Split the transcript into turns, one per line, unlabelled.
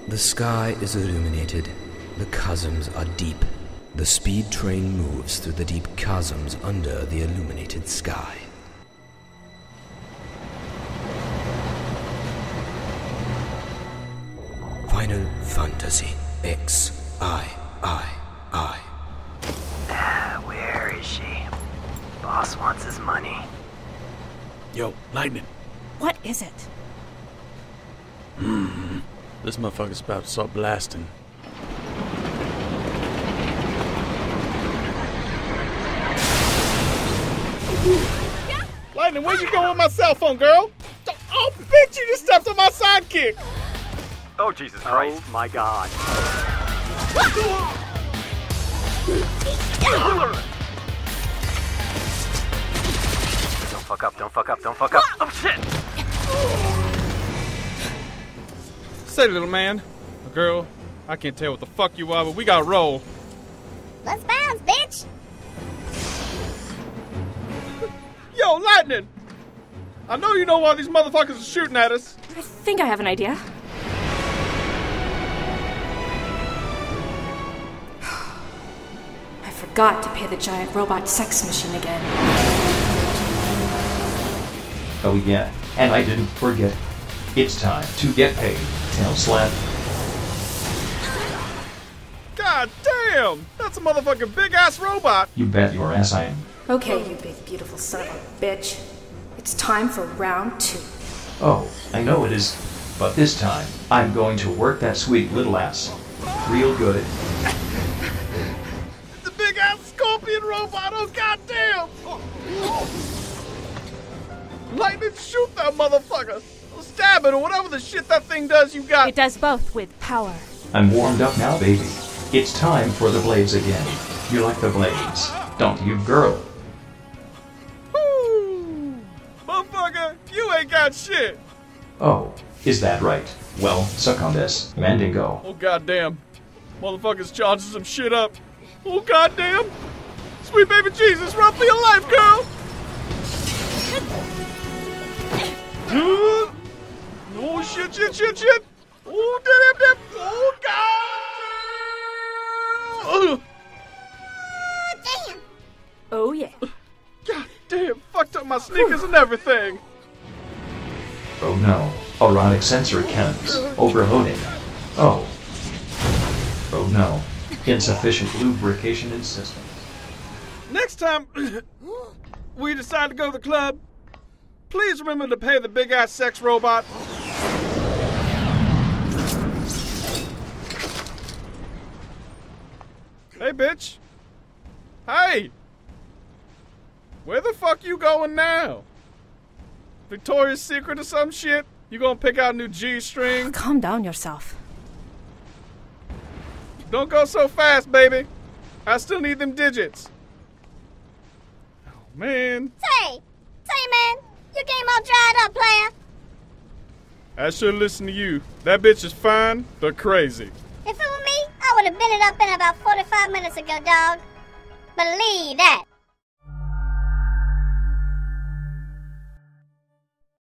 The sky is illuminated. The chasms are deep. The speed train moves through the deep chasms under the illuminated sky. Final Fantasy XIII.
Where is she? Boss wants his money.
Yo, Lightning.
What is it?
This motherfucker's about to start blasting.
Lightning, where you going with my cell phone, girl? Oh, bitch, you just stepped on my sidekick!
Oh, Jesus Christ. Oh, my God. Don't fuck up, don't fuck up, don't fuck up. Oh, shit!
Say, little man. Girl, I can't tell what the fuck you are, but we gotta roll.
Let's bounce, bitch!
Yo, Lightning! I know you know why these motherfuckers are shooting at us.
I think I have an idea. I forgot to pay the giant robot sex machine again.
Oh yeah, and I didn't forget. It's time to get paid, tail slap.
God damn! That's a motherfucking big-ass robot!
You bet your ass I am.
Okay, you big beautiful son of a bitch. It's time for round 2.
Oh, I know it is. But this time, I'm going to work that sweet little ass. Real good.
It's a big-ass scorpion robot! Oh, goddamn! Lightning, shoot that motherfucker! Stab it or whatever the shit that thing does you got!
It does both with power.
I'm warmed up now, baby. It's time for the blades again. You like the blades, don't you, girl?
Woo! Motherfucker, you ain't got shit!
Oh, is that right? Well, suck on this, Mandingo.
Oh, goddamn. Motherfuckers charging some shit up. Oh, goddamn. Sweet baby Jesus, run for your life, girl! Oh, shit, shit, shit, shit! Oh, damn. Oh, God!
Damn!
Oh yeah.
God damn, fucked up my sneakers and everything!
Oh no, erotic sensory cannons, overloading. Oh. Oh no, insufficient lubrication in system.
Next time we decide to go to the club, please remember to pay the big-ass sex robot. Hey, bitch. Hey! Where the fuck you going now? Victoria's Secret or some shit? You gonna pick out a new G-string?
Calm down yourself.
Don't go so fast, baby. I still need them digits. Oh, man.
Say, man, you came all dried up, player.
I should listen to you. That bitch is fine, but crazy.
If it were me, I would have been it up in about 45 minutes ago, dog. Believe that.